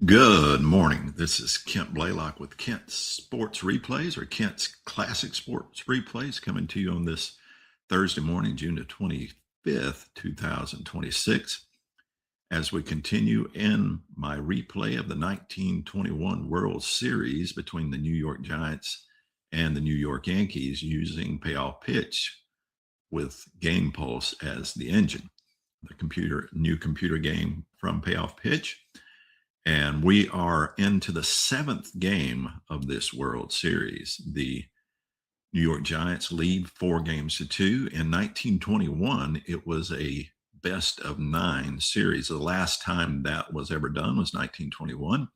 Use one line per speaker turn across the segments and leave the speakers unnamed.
Good morning. This is Kent Blaylock with Kent's Sports Replays or Kent's Classic Sports Replays coming to you on this Thursday morning, June the 25th, 2026, as we continue in my replay of the 1921 World Series between the New York Giants and the New York Yankees using Payoff pitch with Game Pulse as the engine, the new computer game from Payoff pitch. And we are into the seventh game of this World Series. The New York Giants lead 4-2. In 1921, it was a best of 9 series. The last time that was ever done was 1921.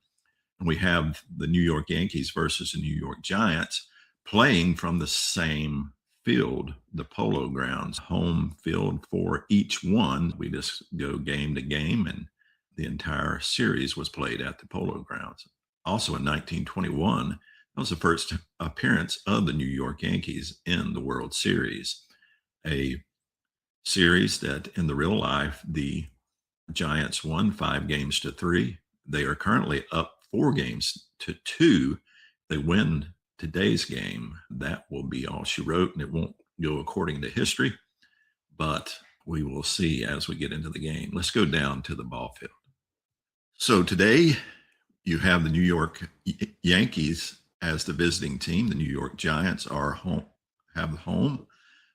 And we have the New York Yankees versus the New York Giants playing from the same field, the Polo grounds, home field for each one. We just go game to game, and the entire series was played at the Polo grounds. Also in 1921, that was the first appearance of the New York Yankees in the World Series, a series that in the real life, the Giants won 5-3. They are currently up 4-2. They win today's game. That will be all she wrote, and it won't go according to history, but we will see as we get into the game. Let's go down to the ball field. So today you have the New York Yankees as the visiting team. The New York Giants are home.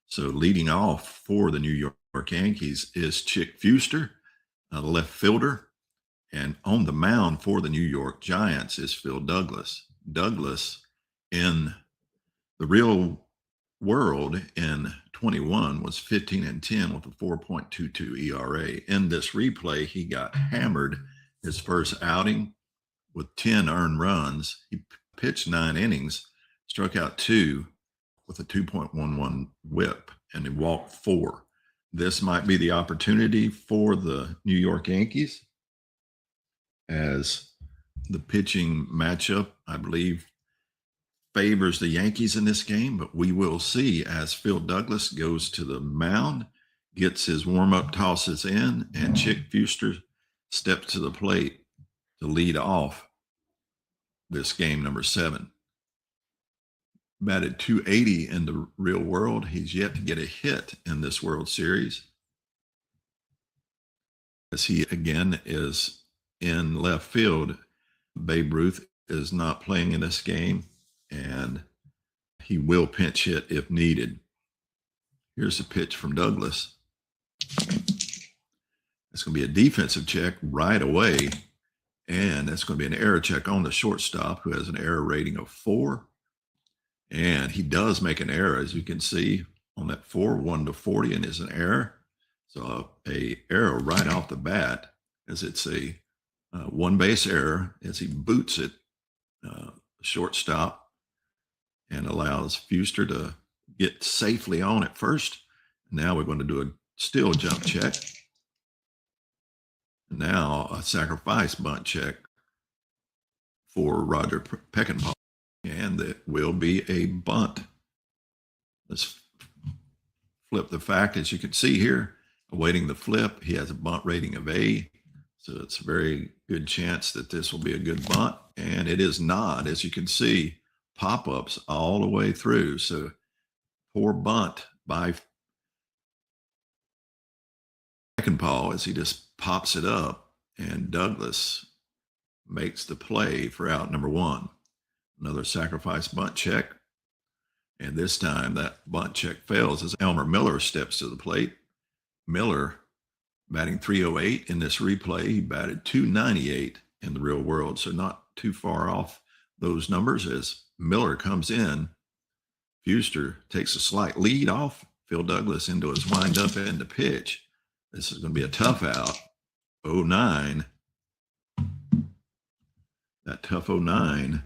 So leading off for the New York Yankees is Chick Fuster, the left fielder. And on the mound for the New York Giants is Phil Douglas. Douglas in the real world in 21 was 15-10 with a 4.22 ERA. In this replay, he got hammered his first outing with 10 earned runs. He pitched 9 innings, struck out 2 with a 2.11 whip, and he walked 4. This might be the opportunity for the New York Yankees, as the pitching matchup, I believe, favors the Yankees in this game, but we will see as Phil Douglas goes to the mound, gets his warm-up tosses in, and Chick Fuster steps to the plate to lead off this game number 7. Batted .280 in the real world. He's yet to get a hit in this World Series, as he again is in left field. Babe Ruth is not playing in this game, and he will pinch hit if needed. Here's a pitch from Douglas. It's going to be a defensive check right away, and that's going to be an error check on the shortstop, who has an error rating of 4. And he does make an error, as you can see on that 4, 1-40, and is an error. So a error right off the bat, as it's a one-base error, as he boots it shortstop and allows Fuster to get safely on at first. Now we're going to do a still jump check. Now a sacrifice bunt check for Roger Peckinpah, and it will be a bunt. Let's flip the fact. As you can see here, awaiting the flip, he has a bunt rating of A, so it's a very good chance that this will be a good bunt, and it is not. As you can see, pop-ups all the way through. So poor bunt by Peckinpah as he just pops it up, and Douglas makes the play for out number 1. Another sacrifice bunt check, and this time that bunt check fails as Elmer Miller steps to the plate. Miller batting .308 in this replay. He batted .298 in the real world, so not too far off those numbers. As Miller comes in, Fuster takes a slight lead off Phil Douglas into his windup and the pitch. This is going to be a tough out. 0-9. That tough 0-9.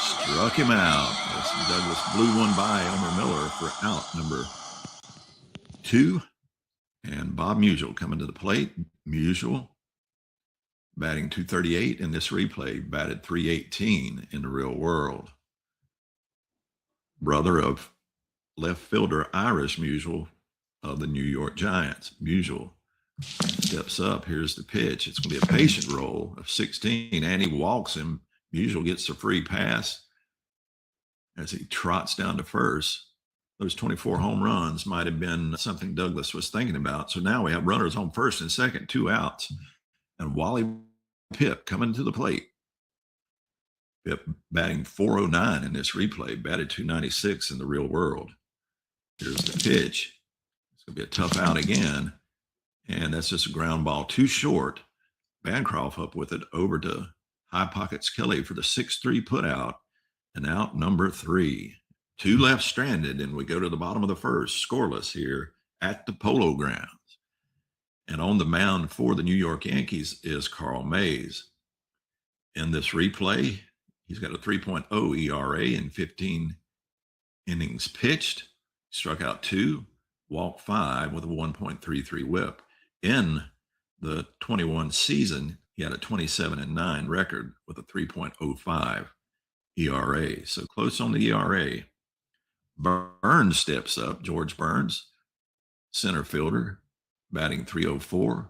Struck him out. Douglas blew one by Elmer Miller for out number 2. And Bob Musial coming to the plate. Musial batting 238 in this replay, batted 318 in the real world. Brother of left fielder Irish Musial of the New York Giants. Musial steps up. Here's the pitch. It's going to be a patient roll of 16, and he walks him. Musial gets the free pass as he trots down to first. Those 24 home runs might have been something Douglas was thinking about. So now we have runners on first and second, 2 outs, and Wally Pipp coming to the plate. Pipp batting 409 in this replay, batted 296 in the real world. Here's the pitch. It's going to be a tough out again, and that's just a ground ball too short. Bancroft up with it over to High Pockets Kelly for the 6-3 putout, and out number 3. 2 left stranded, and we go to the bottom of the first, scoreless here at the Polo grounds. And on the mound for the New York Yankees is Carl Mays. In this replay, he's got a 3.0 ERA in 15 innings pitched, struck out 2, walked 5 with a 1.33 whip. In the 21 season, he had a 27-9 record with a 3.05 ERA. So close on the ERA. Burns steps up, George Burns, center fielder, batting 304,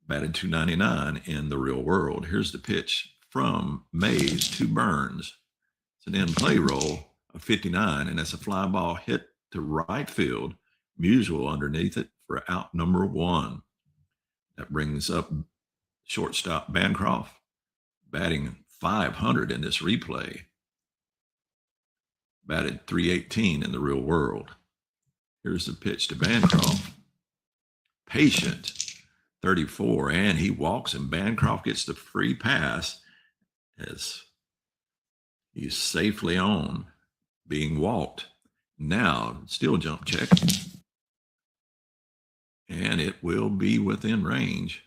batted 299 in the real world. Here's the pitch from Mays to Burns. It's an in-play roll of 59, and that's a fly ball hit to right field, Musial underneath it for out number 1. That brings up shortstop Bancroft, batting 500 in this replay. Batted 318 in the real world. Here's the pitch to Bancroft. Patient, 34, and he walks, and Bancroft gets the free pass as he's safely on, being walked. Now, still jump check. And it will be within range.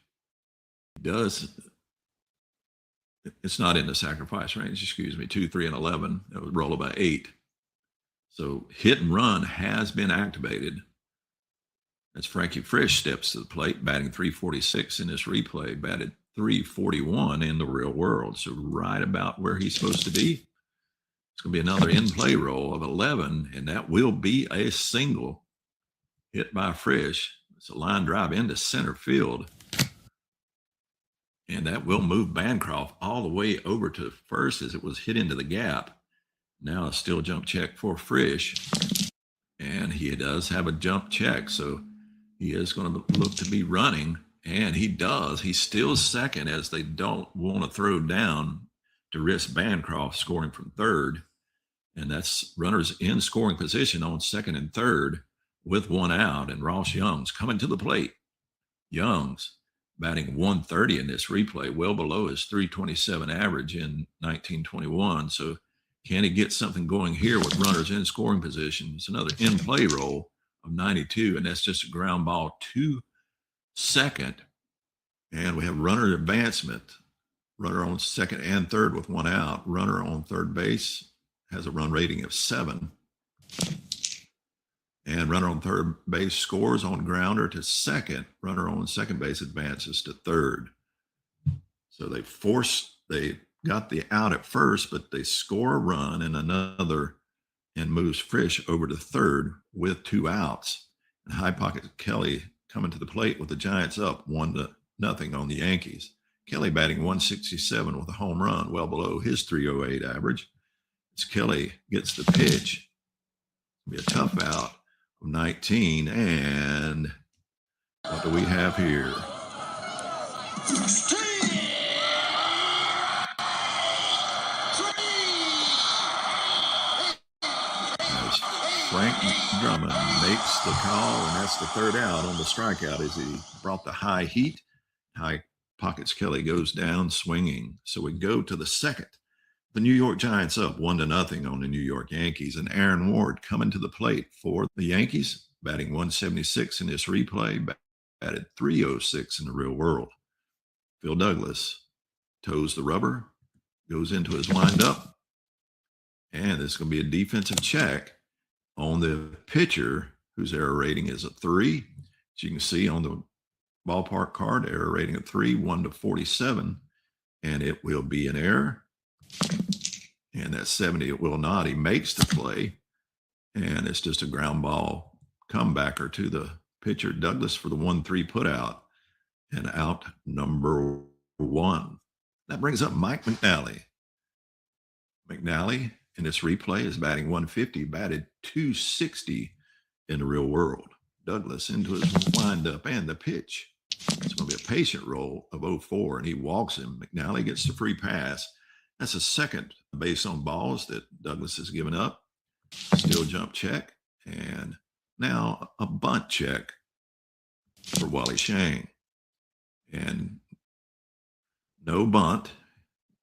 It's not in the sacrifice range, 2, 3, and 11. It was roll by 8. So hit and run has been activated. As Frankie Frisch steps to the plate, batting 346 in this replay, batted 341 in the real world. So right about where he's supposed to be. It's going to be another in-play roll of 11, and that will be a single hit by Frisch. It's a line drive into center field. And that will move Bancroft all the way over to first as it was hit into the gap. Now a still jump check for Frisch. And he does have a jump check, so he is going to look to be running. And he does. He's still second as they don't want to throw down to risk Bancroft scoring from third. And that's runners in scoring position on second and third with 1 out. And Ross Young's coming to the plate. Young's batting 130 in this replay, well below his 327 average in 1921. So can he get something going here with runners in scoring position? It's another in-play roll of 92, and that's just a ground ball to second. And we have runner advancement. Runner on second and third with 1 out. Runner on third base has a run rating of 7. And runner on third base scores on grounder to second. Runner on second base advances to third. So they got the out at first, but they score a run and another and moves Frisch over to third with 2 outs. And High Pocket Kelly coming to the plate with the Giants up 1-0 on the Yankees. Kelly batting 167 with a home run, well below his 308 average. As Kelly gets the pitch, it'll be a tough out of 19. And what do we have here? As Frank Drummond makes the call, and that's the 3rd out on the strikeout as he brought the high heat. High Pockets Kelly goes down swinging. So we go to the 2nd. The New York Giants up 1-0 on the New York Yankees, and Aaron Ward coming to the plate for the Yankees, batting 176 in this replay, batted 306 in the real world. Phil Douglas toes the rubber, goes into his windup, and this is going to be a defensive check on the pitcher, whose error rating is a 3. As you can see on the ballpark card, error rating of 3, 1-47, and it will be an error. And that 70, it will not. He makes the play, and it's just a ground ball comebacker to the pitcher, Douglas, for the 1-3 put out, and out number 1. That brings up Mike McNally. McNally, in this replay, is batting 150, batted 260 in the real world. Douglas into his windup and the pitch. It's going to be a patient roll of 0-4, and he walks him. McNally gets the free pass. That's a second base on balls that Douglas has given up. Still jump check, and now a bunt check for Wally Shang. And no bunt.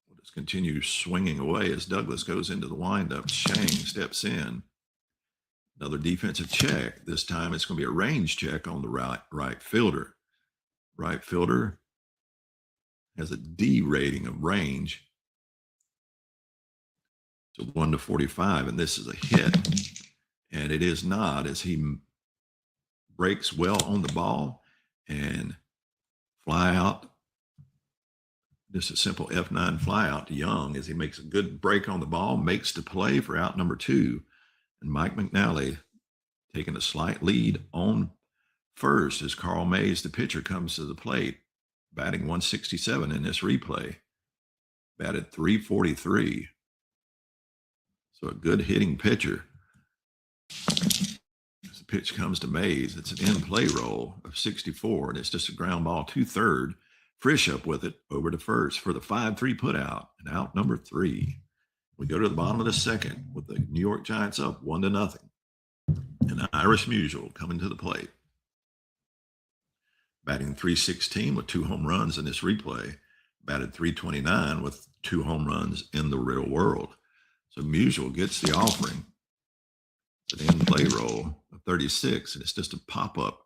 We'll just continue swinging away as Douglas goes into the windup. Shang steps in. Another defensive check. This time it's going to be a range check on the right fielder. Right fielder has a D rating of range. So 1-45, and this is a hit. And it is not, as he breaks well on the ball and fly out. Just a simple F9 fly out to Young as he makes a good break on the ball, makes the play for out number 2. And Mike McNally taking a slight lead on first as Carl Mays, the pitcher, comes to the plate, batting 167 in this replay, batted 343. So a good hitting pitcher. As the pitch comes to Mays, it's an in-play roll of 64, and it's just a ground ball to third. Frisch up with it over to first for the 5-3 put out, and out number 3. We go to the bottom of the second with the New York Giants up 1-0. And Irish Musial coming to the plate, batting 316 with 2 home runs in this replay, batted 329 with 2 home runs in the real world. So Musial gets the offering. It's an in-play roll of 36, and it's just a pop-up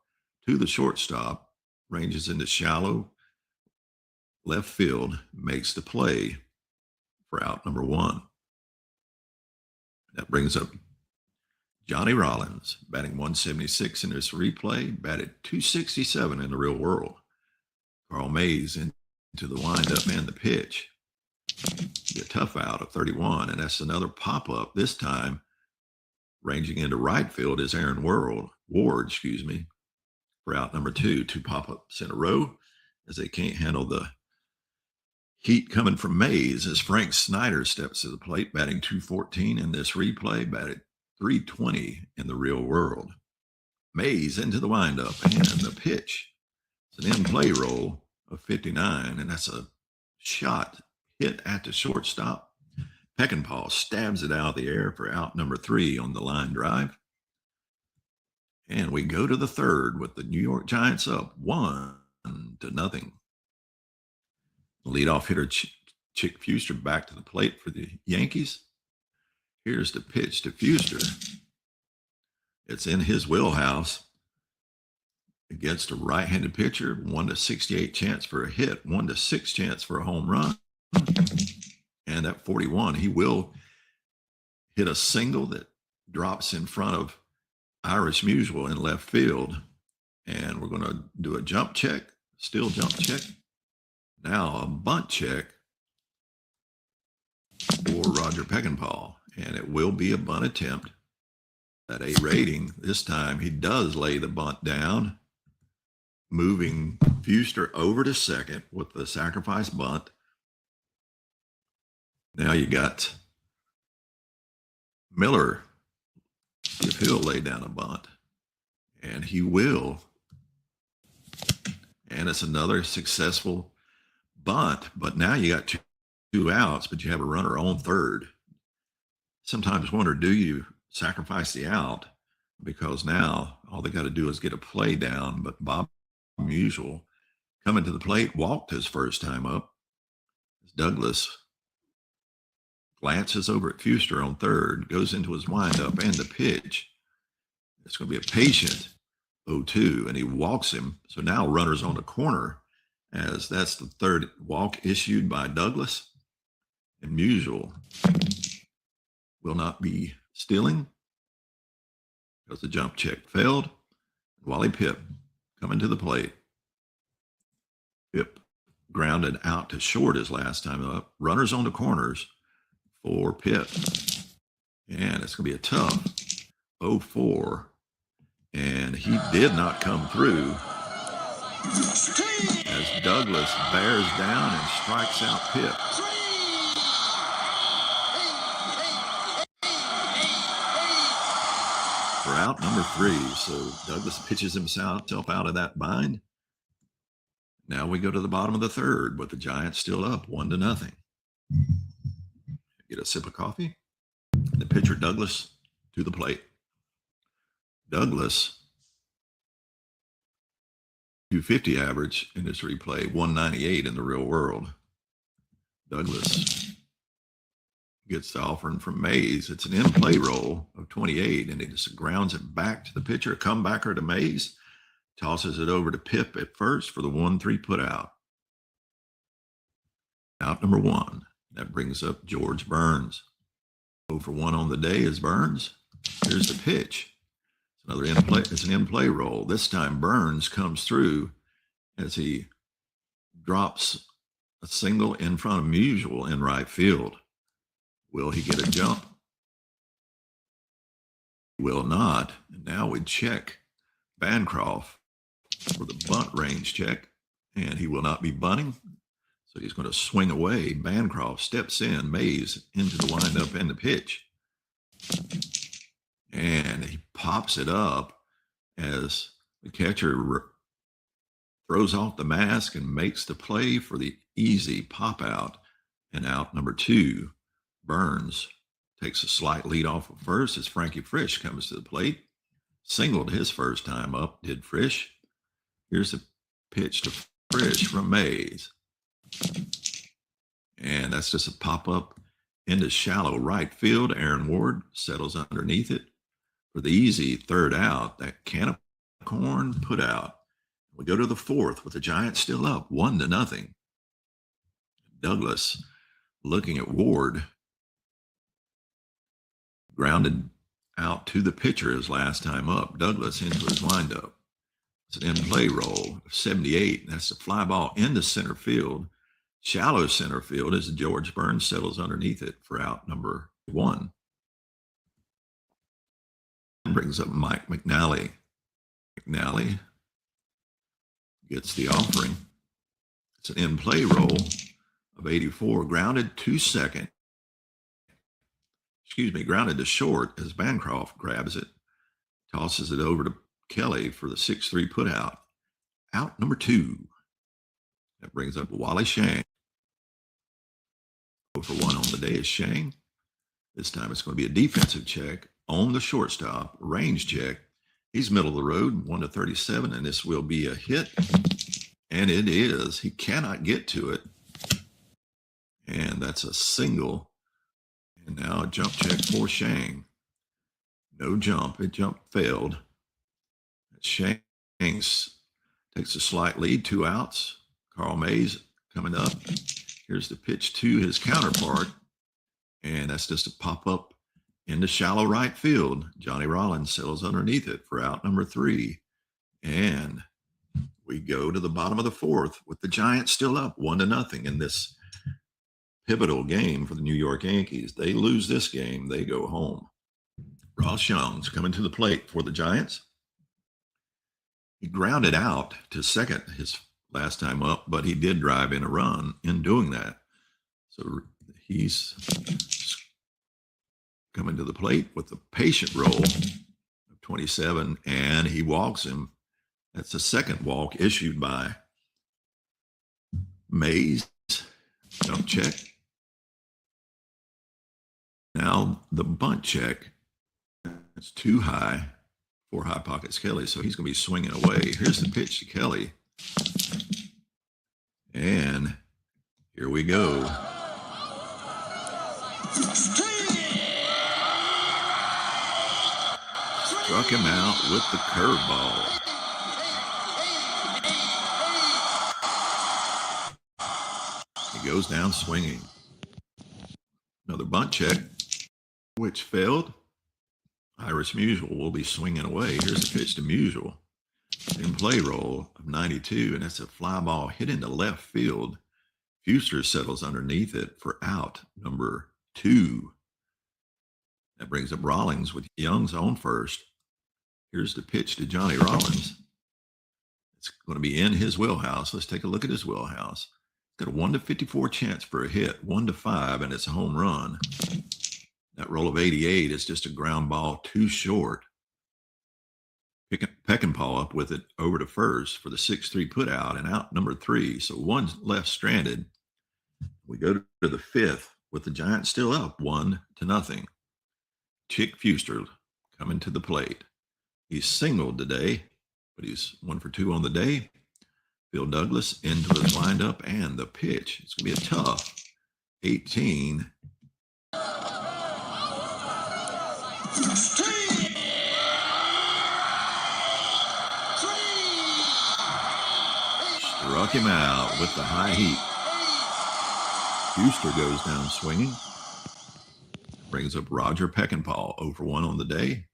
to the shortstop, ranges into shallow left field, makes the play for out number 1. That brings up Johnny Rollins, batting 176 in this replay, batted 267 in the real world. Carl Mays into the windup and the pitch. Be a tough out of 31, and that's another pop-up, this time ranging into right field is Aaron Ward, for out number 2. 2 pop-ups in a row as they can't handle the heat coming from Mays as Frank Snyder steps to the plate, batting 214 in this replay, batted 320 in the real world. Mays into the windup and the pitch. It's an in-play roll of 59, and that's a shot hit at the shortstop. Peckinpah stabs it out of the air for out number 3 on the line drive. And we go to the third with the New York Giants up 1-0. Leadoff hitter Chick Fuster back to the plate for the Yankees. Here's the pitch to Fuster. It's in his wheelhouse against a right-handed pitcher. 1-68 chance for a hit, 1-6 chance for a home run. And at 41, he will hit a single that drops in front of Irish Musial in left field. And we're going to do a jump check, still jump check. Now a bunt check for Roger Peckinpah, and it will be a bunt attempt at A rating. This time he does lay the bunt down, moving Fuster over to second with the sacrifice bunt. Now you got Miller, if he'll lay down a bunt, and he will. And it's another successful bunt, but now you got two outs, but you have a runner on third. Sometimes wonder, do you sacrifice the out? Because now all they got to do is get a play down. But Bob Musial coming to the plate, walked his first time up. Douglas glances over at Fuster on third, goes into his windup and the pitch. It's going to be a patient 0-2, and he walks him. So now runner's on the corner, as that's the third walk issued by Douglas. And Musial will not be stealing because the jump check failed. Wally Pipp coming to the plate. Pip grounded out to short his last time up. Runners on the corners for Pip. And it's going to be a tough 0-4. And he did not come through as Douglas bears down and strikes out Pip. For out number 3. So Douglas pitches himself out of that bind. Now we go to the bottom of the third with the Giants still up 1-0. Get a sip of coffee. And the pitcher Douglas to the plate. Douglas, 250 average in this replay, 198 in the real world. Douglas gets the offering from Mays. It's an in-play roll of 28, and he just grounds it back to the pitcher, a comebacker to Mays, tosses it over to Pip at first for the 1-3 put out. Out number 1. That brings up George Burns. 0-for-1 on the day is Burns. Here's the pitch. Another in-play. It's an in-play roll. This time Burns comes through as he drops a single in front of Musial in right field. Will he get a jump? Will not. And now we check Bancroft for the bunt range check, and he will not be bunting. So he's going to swing away. Bancroft steps in, Mays into the windup and the pitch. And he pops it up as the catcher throws off the mask and makes the play for the easy pop out. And out number 2, Burns takes a slight lead off of first as Frankie Frisch comes to the plate. Singled his first time up, did Frisch. Here's the pitch to Frisch from Mays. And that's just a pop-up into shallow right field. Aaron Ward settles underneath it for the easy third out. That can of corn put out. We go to the 4th with the Giants still up 1-0. Douglas looking at Ward. Grounded out to the pitcher his last time up. Douglas into his windup. It's an in-play roll of 78. That's a fly ball into center field. Shallow center field as George Burns settles underneath it for out number 1. Brings up Mike McNally. McNally gets the offering. It's an in-play roll of 84. Grounded to second. Grounded to short as Bancroft grabs it. Tosses it over to Kelly for the 6-3 put out. Out number 2. That brings up Wally Shang. 0-for-1 on the day is Shang. This time it's going to be a defensive check on the shortstop, range check. He's middle of the road, 1-37, and this will be a hit. And it is. He cannot get to it. And that's a single. And now a jump check for Shang. No jump. It jump failed. Shang takes a slight lead, 2 outs. Carl Mays coming up. Here's the pitch to his counterpart. And that's just a pop-up into shallow right field. Johnny Rollins settles underneath it for out number 3. And we go to the bottom of the 4th with the Giants still up 1-0 in this pivotal game for the New York Yankees. They lose this game, they go home. Ross Young's coming to the plate for the Giants. He grounded out to second his last time up, but he did drive in a run in doing that. So he's coming to the plate with a patient roll of 27, and he walks him. That's the second walk issued by Mays. Jump check. Now the bunt check. It's too high for High Pockets Kelly, so he's going to be swinging away. Here's the pitch to Kelly. And here we go. Struck him out with the curveball. He goes down swinging. Another bunt check, which failed. Iris Musial will be swinging away. Here's the pitch to Musial. In play roll of 92, and that's a fly ball hit into left field. Fuster settles underneath it for out number 2. That brings up Rawlings with Young's on first. Here's the pitch to Johnny Rollins. It's going to be in his wheelhouse. Let's take a look at his wheelhouse. Got a 1 to 54 chance for a hit, 1 to 5, and it's a home run. That roll of 88 is just a ground ball too short. Peckinpah up with it over to first for the 6-3 put out and out number 3. So one's left stranded. We go to the 5th with the Giants still up 1 to nothing. Chick Fuster coming to the plate. He's singled today, but he's 1 for 2 on the day. Phil Douglas into his windup and the pitch. It's going to be a tough 18. Struck him out with the high heat. Fuster goes down swinging. Brings up Roger Peckinpah, 0 for 1 on the day.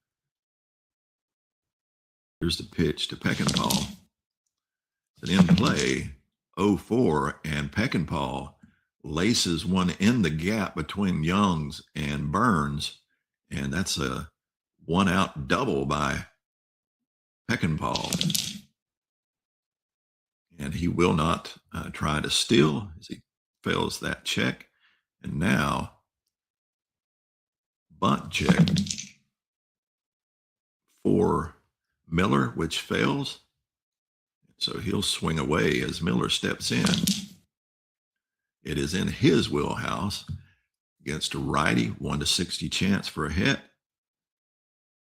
Here's the pitch to Peckinpah. It's an in play, 0-4, and Peckinpah laces one in the gap between Youngs and Burns, and that's a 1-out double by Peckinpah. And he will not try to steal as he fails that check. And now, bunt check for Miller, which fails. So he'll swing away as Miller steps in. It is in his wheelhouse against a righty, 1 to 60 chance for a hit,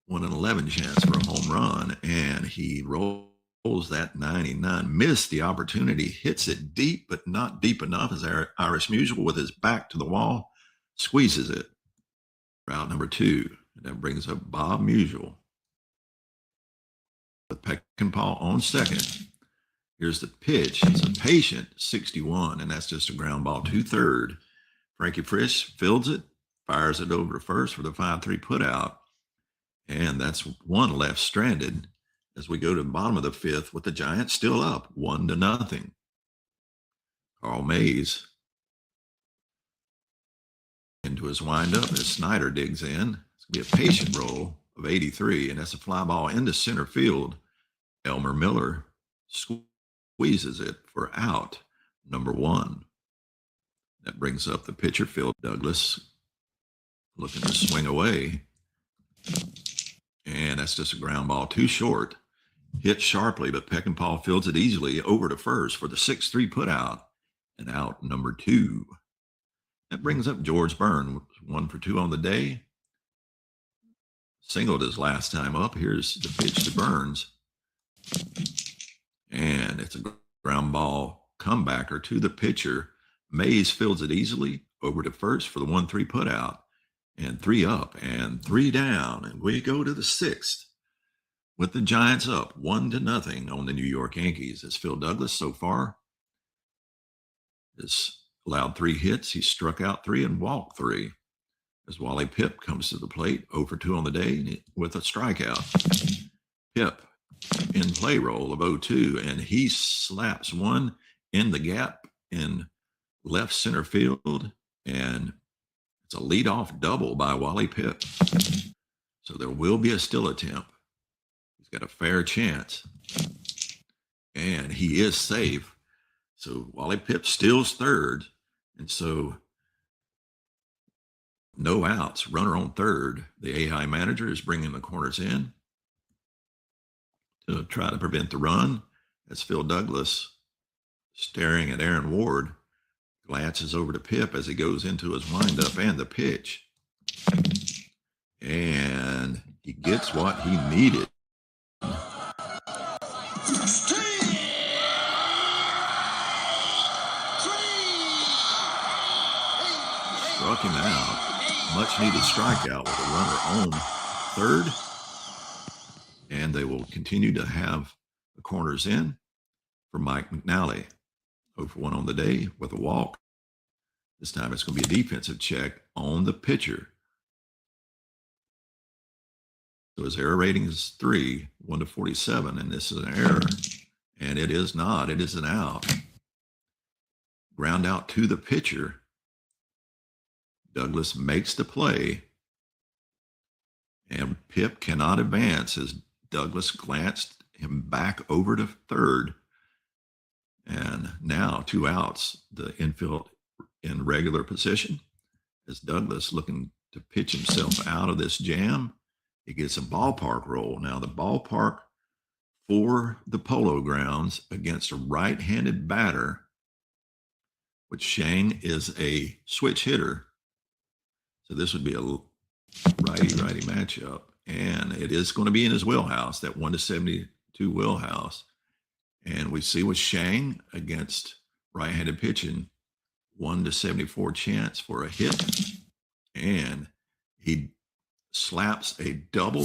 1 in 11 chance for a home run, and he rolls that 99. Missed the opportunity, hits it deep, but not deep enough as Irish Musial with his back to the wall, squeezes it. Route number 2. And that brings up Bob Musial with Peckinpah on second. Here's the pitch. It's a patient 61, and that's just a ground ball to third. Frankie Frisch fields it, fires it over to first for the 5-3 put out. And that's one left stranded as we go to the bottom of the 5th with the Giants still up 1 to nothing. Carl Mays into his windup as Snyder digs in. It's going to be a patient roll of 83, and that's a fly ball into center field. Elmer Miller squeezes it for out number 1. That brings up the pitcher, Phil Douglas, looking to swing away. And that's just a ground ball too short. Hit sharply, but Peckinpah fields it easily over to first for the 6-3 put out and out number 2. That brings up George Byrne, 1 for 2 on the day. Singled his last time up. Here's the pitch to Burns. And it's a ground ball comebacker to the pitcher. Mays fields it easily over to first for the 1-3 put out. And 3 up and 3 down. And we go to the 6th with the Giants up 1 to nothing on the New York Yankees. As Phil Douglas so far has allowed 3 hits. He struck out 3 and walked 3. As Wally Pipp comes to the plate, 0 for 2 on the day with a strikeout. Pipp in play roll of 0-2, and he slaps one in the gap in left center field, and it's a leadoff double by Wally Pipp. So there will be a still attempt. He's got a fair chance, and he is safe. So Wally Pipp steals third, and so no outs, runner on third. The AI manager is bringing the corners in to try to prevent the run. As Phil Douglas, staring at Aaron Ward, glances over to Pipp as he goes into his windup and the pitch. And he gets what he needed. Struck him out. Much needed strikeout with a runner on third. And they will continue to have the corners in for Mike McNally. 0 for 1 on the day with a walk. This time it's going to be a defensive check on the pitcher. So his error rating is 3, 1 to 47, and this is an error. And it is not. It is an out. Ground out to the pitcher. Douglas makes the play. And Pip cannot advance as Douglas glanced him back over to third. And now 2 outs. The infield in regular position as Douglas looking to pitch himself out of this jam. He gets a ballpark roll. Now the ballpark for the Polo grounds against a right-handed batter, which Shang is a switch hitter. So this would be a righty-righty matchup. And it is going to be in his wheelhouse, that 1 to 72 wheelhouse. And we see with Shang against right-handed pitching, 1 to 74 chance for a hit. And he slaps a double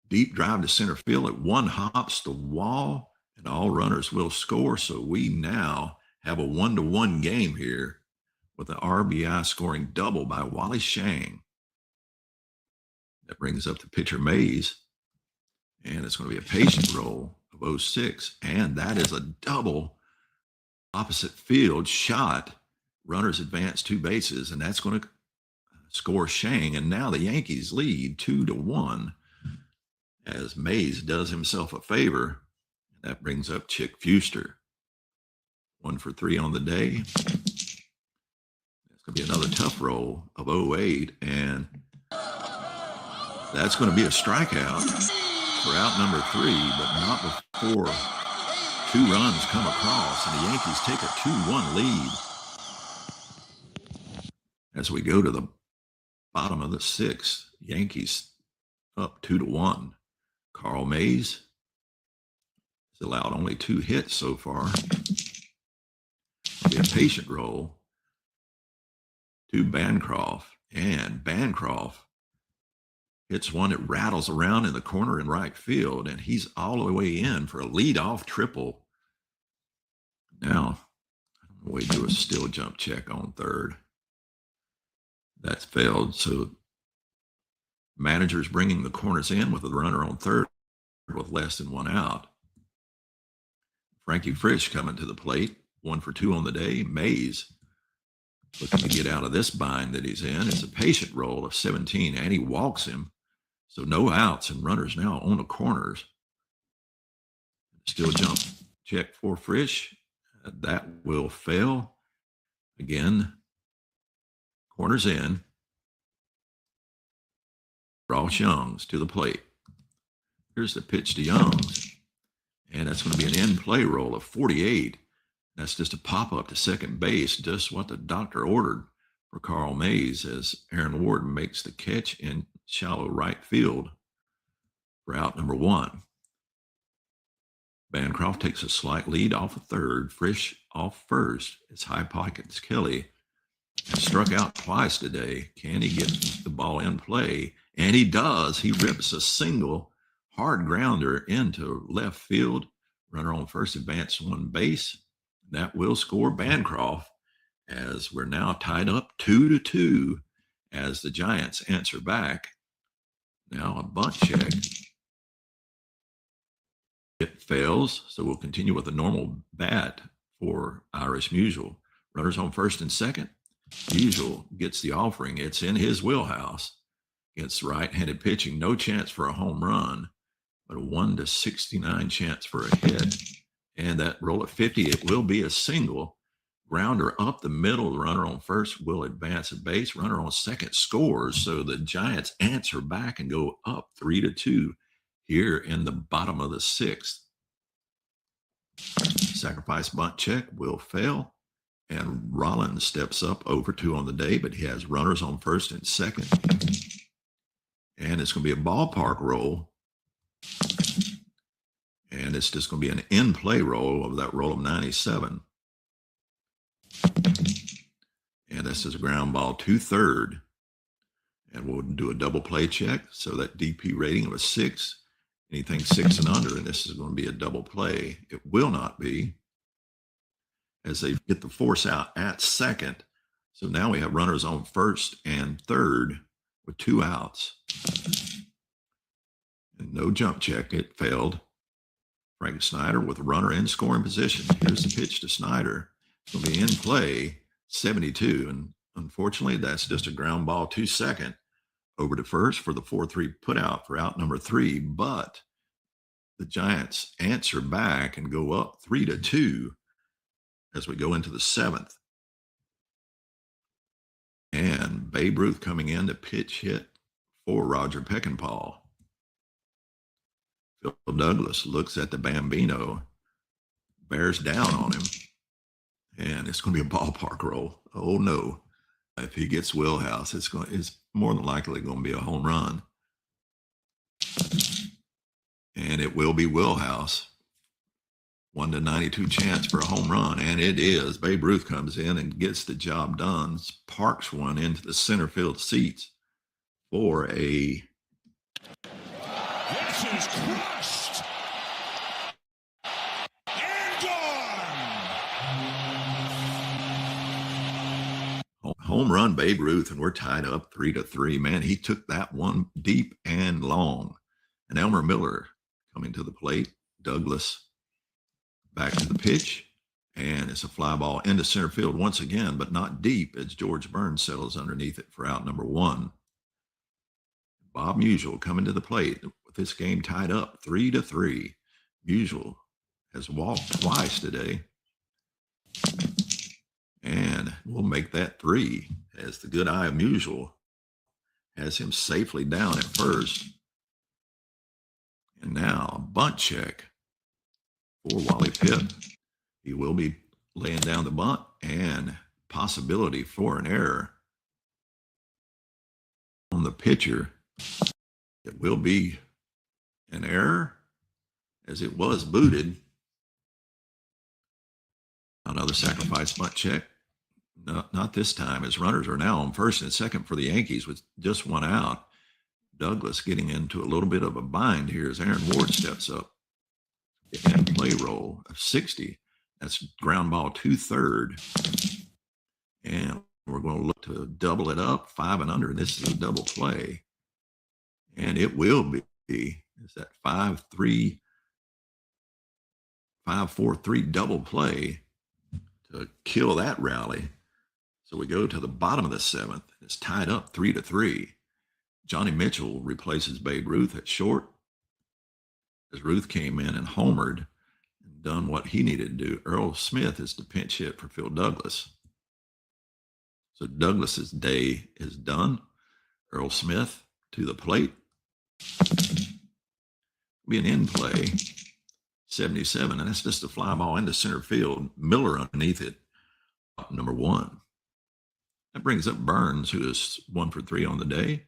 deep drive to center field. It one hops the wall, and all runners will score. So we now have a 1-1 game here with an RBI scoring double by Wally Shang. That brings up the pitcher Mays, and it's going to be a patient roll of 06, and that is a double opposite field shot. Runners advance 2 bases, and that's going to score Shang. And now the Yankees lead 2-1 as Mays does himself a favor. That brings up Chick Fuster. 1 for 3 on the day. It's going to be another tough roll of 08, and that's going to be a strikeout for out number 3, but not before 2 runs come across, and the Yankees take a 2-1 lead. As we go to the bottom of the 6th, Yankees up 2-1. Carl Mays has allowed only 2 hits so far. It'll be a patient roll to Bancroft, and Bancroft hits one that rattles around in the corner in right field, and he's all the way in for a leadoff triple. Now, we do a still jump check on third. That's failed, so manager's bringing the corners in with the runner on third with less than 1 out. Frankie Frisch coming to the plate, 1 for 2 on the day. Mays looking to get out of this bind that he's in. It's a patient roll of 17, and he walks him. So no outs, and runners now on the corners. Still jump check for Frisch. That will fail. Again, corners in. Ross Youngs to the plate. Here's the pitch to Youngs. And that's going to be an in-play roll of 48. That's just a pop-up to second base, just what the doctor ordered for Carl Mays as Aaron Ward makes the catch in shallow right field for out number 1. Bancroft takes a slight lead off of third. Frisch off first. It's high pockets Kelly. Struck out twice today. Can he get the ball in play? And he does. He rips a single hard grounder into left field. Runner on first, advance 1 base. That will score Bancroft as we're now tied up 2-2 as the Giants answer back. Now a bunt check. It fails, so we'll continue with a normal bat for Irish Musial. Runners on first and second. Musial gets the offering. It's in his wheelhouse. Against right-handed pitching, no chance for a home run, but a 1 to 69 chance for a hit. And that roll at 50, it will be a single. Grounder up the middle. The runner on first will advance a base. Runner on second scores. So the Giants answer back and go up 3-2 here in the bottom of the 6th. Sacrifice bunt check will fail. And Rollins steps up over 2 on the day, but he has runners on first and second. And it's going to be a ballpark roll. And it's just going to be an in-play roll of that roll of 97. And this is a ground ball to third. And we'll do a double play check. So that DP rating of a 6, anything 6 and under, and this is going to be a double play. It will not be, as they get the force out at second. So now we have runners on first and third with 2 outs. And no jump check. It failed. Frank Snyder with a runner in scoring position. Here's the pitch to Snyder. It'll be in play, 72. And unfortunately, that's just a ground ball to second. Over to first for the 4-3 putout for out number 3. But the Giants answer back and go up 3-2 as we go into the 7th. And Babe Ruth coming in to pitch hit for Roger Peckinpah. Phil Douglas looks at the Bambino, bears down on him, and it's going to be a ballpark roll. Oh no! If he gets Wheelhouse, it's more than likely going to be a home run, and it will be Wheelhouse. 1-92 chance for a home run, and it is. Babe Ruth comes in and gets the job done. Parks one into the center field seats for a.
This is crushed and gone.
Home run, Babe Ruth, and we're tied up 3-3. Man, he took that one deep and long. And Elmer Miller coming to the plate. Douglas back to the pitch, and it's a fly ball into center field once again, but not deep as George Burns settles underneath it for out number 1. Bob Musial coming to the plate with this game tied up 3-3. Musial has walked twice today, and we'll make that 3 as the good eye of Musial has him safely down at first. And now a bunt check for Wally Pipp. He will be laying down the bunt, and possibility for an error on the pitcher. It will be an error as it was booted. Another sacrifice bunt check. No, not this time, as runners are now on first and second for the Yankees with just 1 out. Douglas getting into a little bit of a bind here as Aaron Ward steps up. And play roll of 60. That's ground ball to third. And we're going to look to double it up, 5 and under. And this is a double play. And it will be. Is that 5-3, 5-4-3 double play to kill that rally. So we go to the bottom of the 7th. It's tied up 3-3. Johnny Mitchell replaces Babe Ruth at short, as Ruth came in and homered and done what he needed to do. Earl Smith is the pinch hit for Phil Douglas. So Douglas's day is done. Earl Smith to the plate. Be an in play, 77, and that's just a fly ball into center field. Miller underneath it, number 1. That brings up Burns, who is 1 for 3 on the day.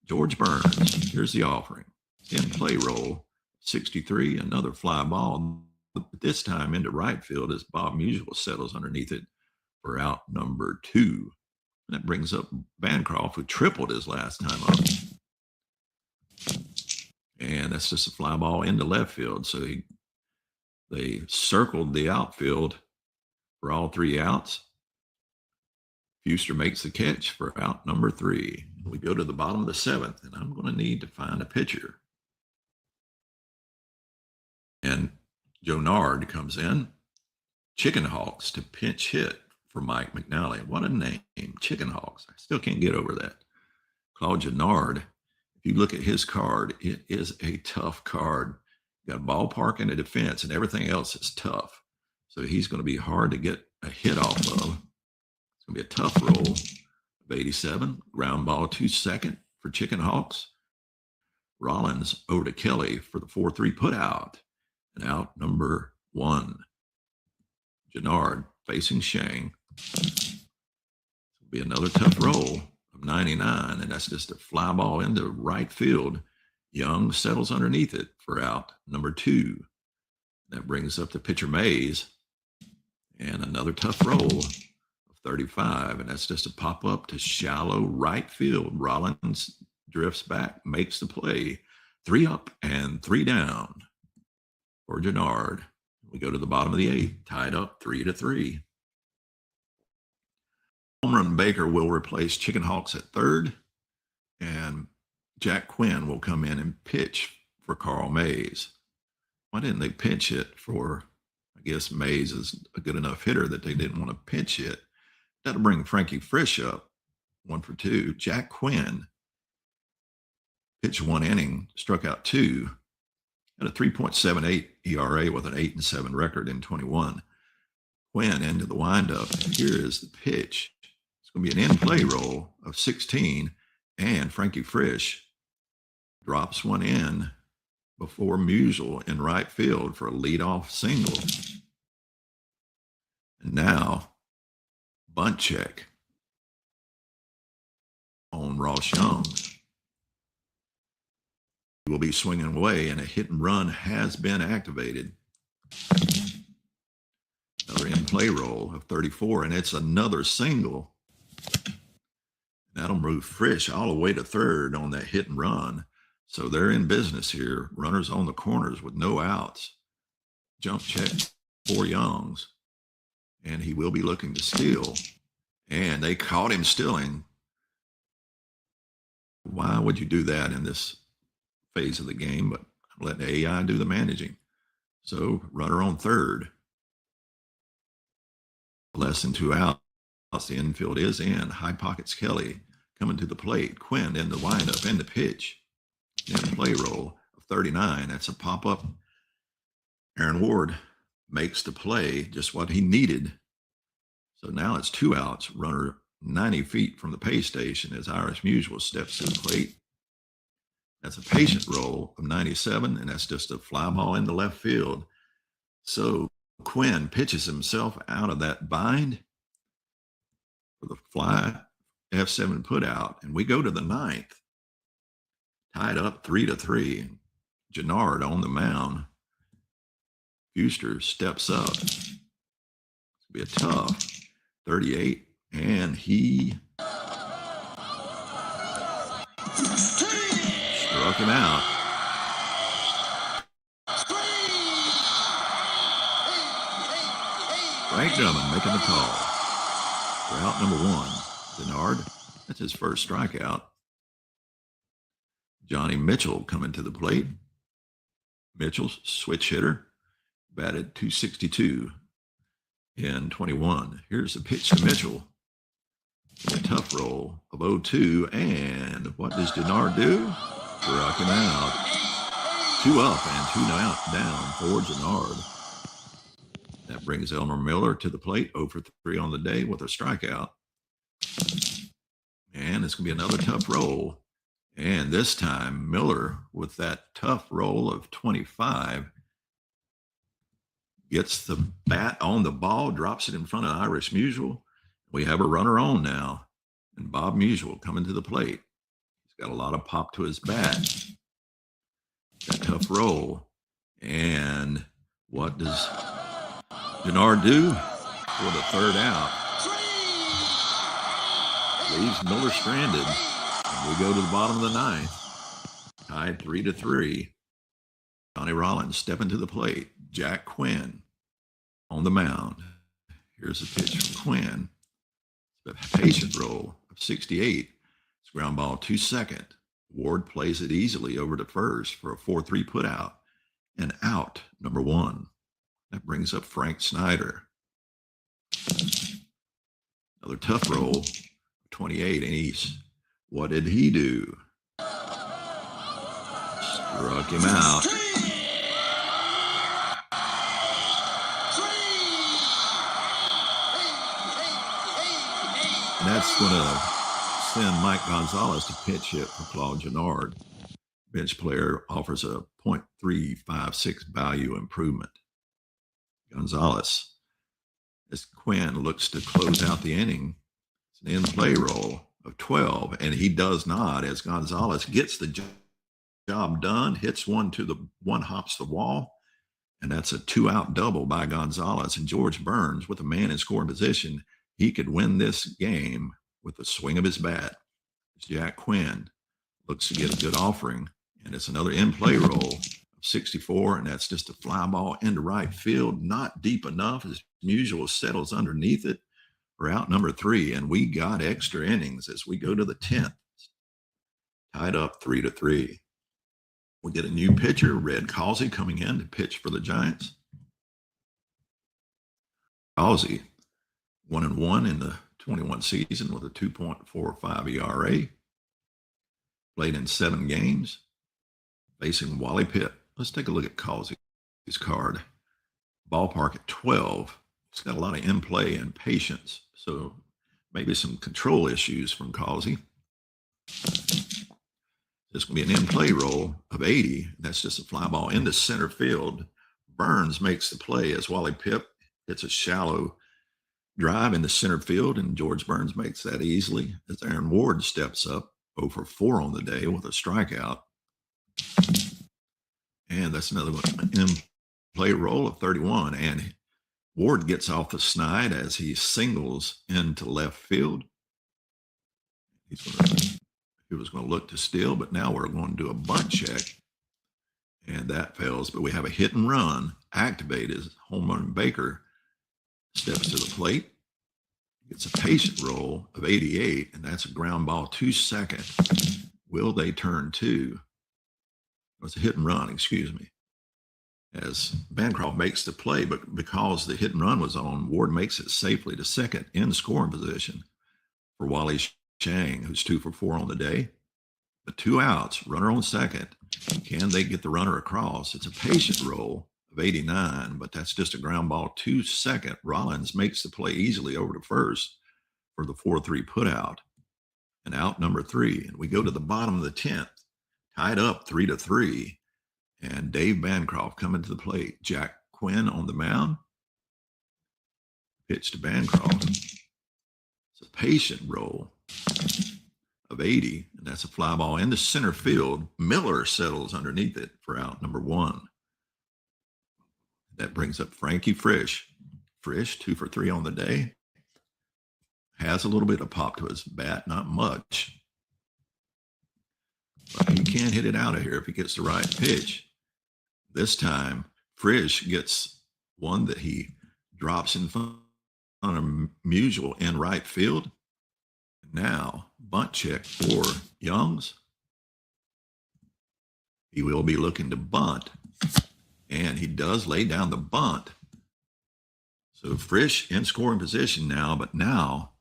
George Burns, here's the offering. In play roll, 63, another fly ball, but this time into right field as Bob Musial settles underneath it for out number 2. And that brings up Bancroft, who tripled his last time up. And that's just a fly ball into left field. So they circled the outfield for all 3 outs. Fuster makes the catch for out number 3. We go to the bottom of the 7th, and I'm going to need to find a pitcher. And Joe Nard comes in. Chicken Hawks to pinch hit for Mike McNally. What a name, Chicken Hawks. I still can't get over that. Claude Nard, if you look at his card, it is a tough card. You got a ballpark and a defense, and everything else is tough. So he's going to be hard to get a hit off of. It's going to be a tough roll of 87. Ground ball to second for Chicken Hawks. Rollins over to Kelly for the 4-3 putout. And out number 1. Gennard facing Shang. It'll be another tough roll of 99, and that's just a fly ball into right field. Young settles underneath it for out number 2. That brings up the pitcher Mays. And another tough roll of 35, and that's just a pop-up to shallow right field. Rollins drifts back, makes the play. 3 up and 3 down for Gennard. We go to the bottom of the 8th, tied up 3-3. Home Run Baker will replace Chicken Hawks at third, and Jack Quinn will come in and pitch for Carl Mays. Why didn't they pinch hit for, I guess Mays is a good enough hitter that they didn't want to pinch hit. That'll bring Frankie Frisch up, 1-for-2. Jack Quinn pitched 1 inning, struck out 2, had a 3.78 ERA with an 8-7 record in 21. Quinn into the windup. Here is the pitch. It's going to be an in-play roll of 16, and Frankie Frisch drops one in before Musial in right field for a leadoff single. And now, bunt check on Ross Young. He will be swinging away, and a hit and run has been activated. Another in-play roll of 34, and it's another single. That'll move Frisch all the way to third on that hit and run. So they're in business here. Runners on the corners with no outs. Jump check for Youngs, and he will be looking to steal. And they caught him stealing. Why would you do that in this phase of the game? But let the AI do the managing. So runner on third. Less than 2 outs. The infield is in. High pockets Kelly coming to the plate. Quinn in the windup and the pitch. In play roll of 39. That's a pop-up. Aaron Ward makes the play, just what he needed. So now it's 2 outs. Runner 90 feet from the pay station as Irish Musial steps to the plate. That's a patient roll of 97, and that's just a fly ball in the left field. So Quinn pitches himself out of that bind for the fly F7 put out, and we go to the 9th. Tied up 3-3. Gennard on the mound. Fuster steps up. It's going to be a tough 38, and he struck him out. Frank Drummond making the call. For out number 1, Gennard. That's his first strikeout. Johnny Mitchell coming to the plate. Mitchell's switch hitter, batted .262 in 21. Here's the pitch to Mitchell. A tough roll of 0-2, and what does Gennard do? Struck him out. 2 up and 2 down for Gennard. That brings Elmer Miller to the plate, 0-for-3 on the day with a strikeout. And it's going to be another tough roll. And this time, Miller, with that tough roll of 25, gets the bat on the ball, drops it in front of Irish Musial. We have a runner on now, and Bob Musial coming to the plate. He's got a lot of pop to his bat. That tough roll. And what does Gennard do for the 3rd out? Leaves Miller stranded. And we go to the bottom of the 9th. Tied 3-3. Johnny Rollins stepping to the plate. Jack Quinn on the mound. Here's a pitch from Quinn. A patient roll of 68. It's ground ball to second. Ward plays it easily over to first for a 4-3 putout. And out, number 1. That brings up Frank Snyder. Another tough roll, 28, and what did he do? Struck him out. And that's going to send Mike Gonzalez to pitch hit for Claude Gennard. Bench player offers a .356 value improvement. Gonzalez, as Quinn looks to close out the inning, it's an in-play roll of 12, and he does not, as Gonzalez gets the job done, hits one hops the wall, and that's a 2-out double by Gonzalez. And George Burns, with a man in scoring position, he could win this game with the swing of his bat. Jack Quinn looks to get a good offering, and it's another in-play roll of 64, and that's just a fly ball into right field, not deep enough as Musial settles underneath it for out number 3, and we got extra innings as we go to the 10th. tied up 3-3. We get a new pitcher, Red Causey, coming in to pitch for the Giants. Causey, 1-1 in the 21 season with a 2.45 ERA. Played in 7 games, facing Wally Pitt. Let's take a look at Causey's card. Ballpark at 12. He's got a lot of in play and patience, so maybe some control issues from Causey. It's going to be an in-play roll of 80. That's just a fly ball into center field. Burns makes the play as Wally Pipp hits a shallow drive into center field, and George Burns makes that easily as Aaron Ward steps up 0 for 4 on the day with a strikeout. And that's another one, in-play roll of 31. And Ward gets off the snide as he singles into left field. He was going to look to steal, but now we're going to do a bunt check, and that fails. But we have a hit and run activated as home run Baker steps to the plate. Gets a patient roll of 88, and that's a ground ball to second. Will they turn two? It's a hit and run, excuse me. As Bancroft makes the play, but because the hit and run was on, Ward makes it safely to second in scoring position for Wally Chang, who's 2 for 4 on the day. But 2 outs, runner on second. Can they get the runner across? It's a patient roll of 89, but that's just a ground ball to second. Rollins makes the play easily over to first for the 4-3 putout. And out number 3. And we go to the bottom of the 10th, tied up 3-3. And Dave Bancroft coming to the plate. Jack Quinn on the mound. Pitch to Bancroft. It's a patient roll of 80, and that's a fly ball into center field. Miller settles underneath it for out number 1. That brings up Frankie Frisch. Frisch, 2 for 3 on the day. Has a little bit of pop to his bat, not much. But he can hit it out of here if he gets the right pitch. This time, Frisch gets one that he drops in front of Musial in right field. Now, bunt check for Youngs. He will be looking to bunt, and he does lay down the bunt. So Frisch in scoring position now, but now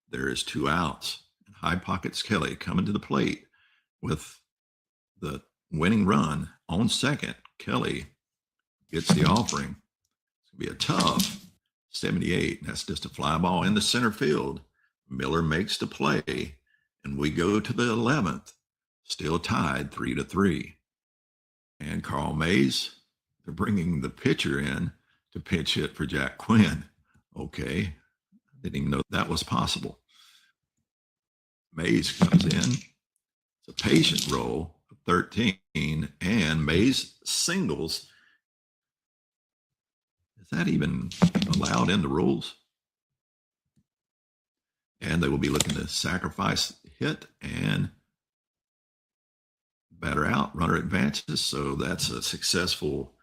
there is 2 outs. High Pockets Kelly coming to the plate with the winning run on second. Kelly gets the offering. It's going to be a tough 78. And that's just a fly ball in the center field. Miller makes the play, and we go to the 11th, still tied 3-3. And Carl Mays, they're bringing the pitcher in to pitch hit for Jack Quinn. Okay, didn't even know that was possible. Mays comes in. It's a patient roll of 13, and Mays singles. Is that even allowed in the rules? And they will be looking to sacrifice hit, and batter out, runner advances. So that's a successful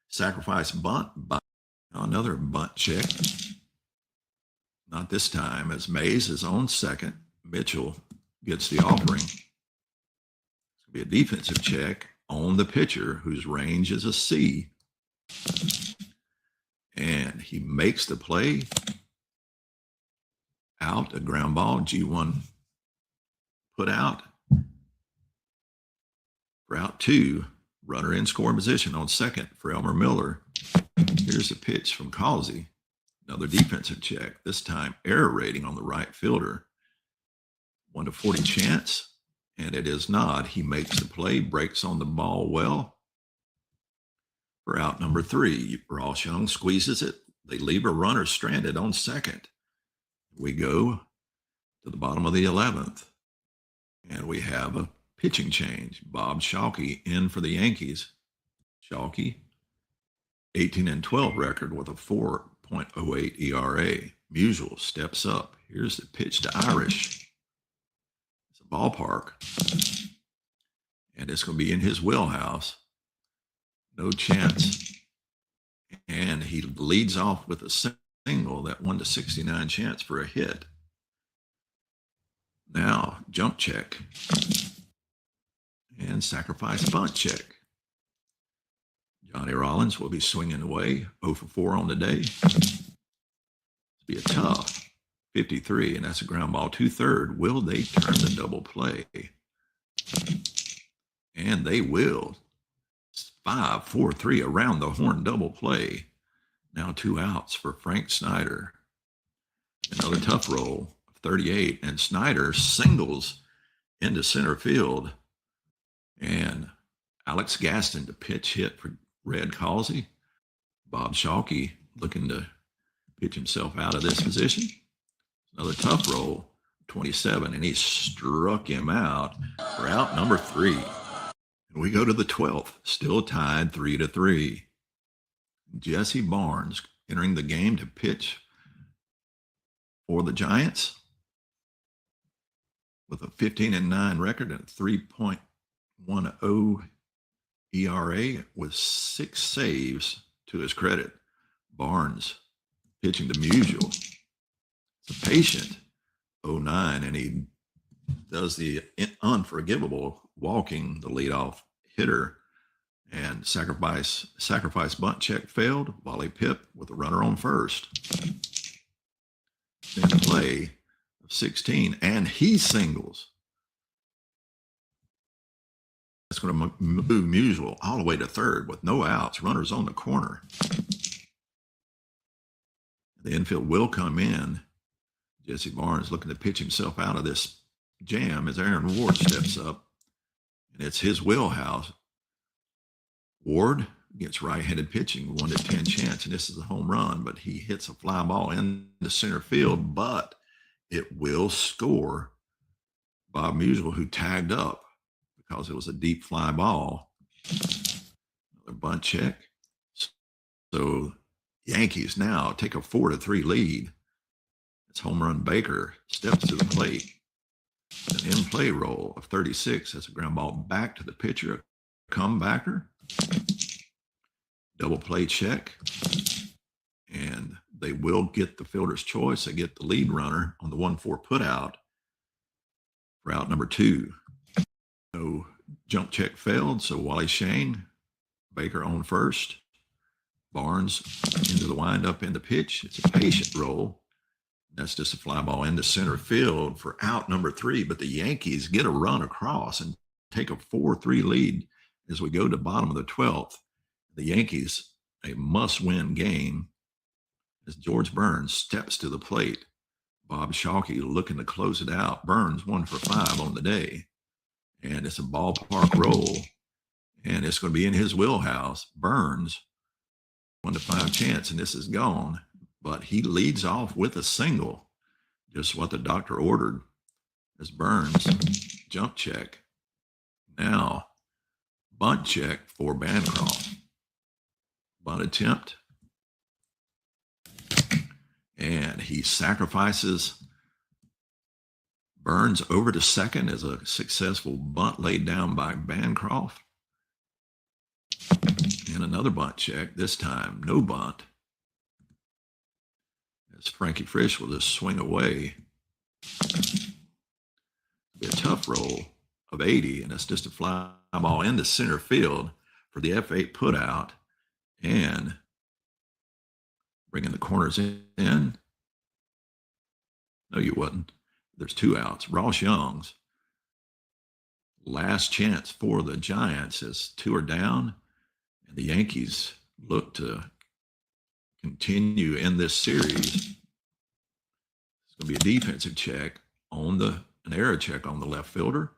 sacrifice bunt. Another bunt check. Not this time, as Mays is on second. Mitchell gets the offering. It's going to be a defensive check on the pitcher, whose range is a C. And he makes the play. Out, a ground ball, G1 put out. For out 2, runner in scoring position on second for Elmer Miller. Here's a pitch from Causey. Another defensive check, this time error rating on the right fielder. 1-40 chance, and it is not. He makes the play, breaks on the ball well. For out number 3, Ross Young squeezes it. They leave a runner stranded on second. We go to the bottom of the 11th, and we have a pitching change. Bob Schalke in for the Yankees. Schalke, 18-12 record with a 4.08 ERA. Musial steps up. Here's the pitch to Irish. It's a ballpark, and it's going to be in his wheelhouse. No chance. And he leads off with a single, that 1-69 chance for a hit. Now, jump check. and sacrifice bunt check. Johnny Rollins will be swinging away, 0 for 4 on the day. Be a tough 53, and that's a ground ball 2/3. Will they turn the double play? And they will. 5-4-3 around the horn double play. Now 2 outs for Frank Snyder. Another tough roll of 38, and Snyder singles into center field. And Alex Gaston to pitch hit for Red Causey. Bob Schalke looking to pitch himself out of this position. Another tough roll, 27, and he struck him out for out number 3. And we go to the 12th, still tied 3-3. Jesse Barnes entering the game to pitch for the Giants with a 15-9 record and a 3.10 ERA with 6 saves to his credit. Barnes pitching to Musial. It's a patient 0-9, and he does the unforgivable, walking the leadoff hitter, and sacrifice bunt check failed. Wally Pipp with a runner on first. Then play of 16, and he singles. That's going to move Musial all the way to third with no outs. Runners on the corner. The infield will come in. Jesse Barnes looking to pitch himself out of this jam as Aaron Ward steps up. And it's his wheelhouse. Ward gets right-handed pitching, 1-10 chance, and this is a home run, but he hits a fly ball in the center field, but it will score Bob Musial, who tagged up because it was a deep fly ball. Another bunt check. So Yankees now take a 4-3 lead. It's home run Baker steps to the plate. An in-play roll of 36. That's a ground ball back to the pitcher, a comebacker. Double play check. And they will get the fielder's choice. They get the lead runner on the 1-4 putout for out number 2. No jump check failed, so Wally Shane, Baker on first. Barnes into the windup in the pitch. It's a patient roll. That's just a fly ball into center field for out number 3. But the Yankees get a run across and take a 4-3 lead as we go to bottom of the 12th. The Yankees, a must-win game as George Burns steps to the plate. Bob Schalke looking to close it out. Burns 1 for 5 on the day. And it's a ballpark roll. And it's going to be in his wheelhouse. Burns, 1-5 chance, and this is gone. But he leads off with a single, just what the doctor ordered, as Burns jump check. Now, bunt check for Bancroft. Bunt attempt. And he sacrifices Burns over to second as a successful bunt laid down by Bancroft. And another bunt check, this time no bunt. As Frankie Frisch will just swing away. Be a tough roll of 80, and that's just a fly ball into center field for the F8 putout. And bringing the corners in. No, you wouldn't. There's 2 outs. Ross Young's last chance for the Giants as 2 are down, and the Yankees look to continue in this series. It's going to be a defensive check on an error check on the left fielder.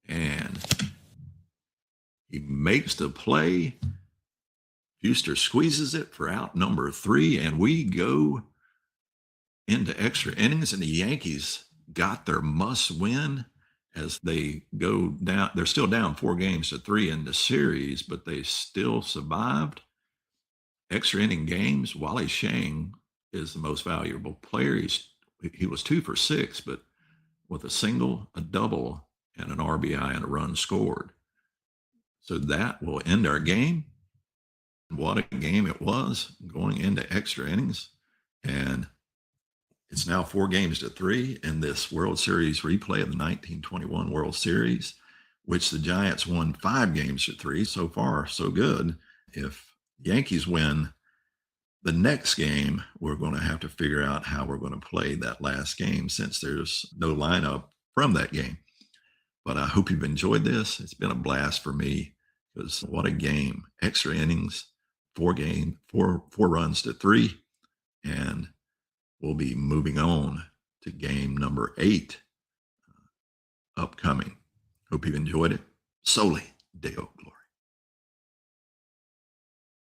And he makes the play. Huster squeezes it for out number 3, and we go into extra innings, and the Yankees got their must-win as they go down. They're still down 4-3 in the series, but they still survived. Extra inning games, Wally Shane is the most valuable player. He was 2 for 6, but with a single, a double, and an RBI and a run scored. So that will end our game. What a game it was going into extra innings. And it's now 4-3 in this World Series replay of the 1921 World Series. which the Giants won 5 games to 3. So far, so good. If Yankees win the next game, we're going to have to figure out how we're going to play that last game since there's no lineup from that game. But I hope you've enjoyed this. It's been a blast for me because what a game. Extra innings, 4 runs to 3. And we'll be moving on to game number 8 upcoming. Hope you've enjoyed it. Soli Deo Glory.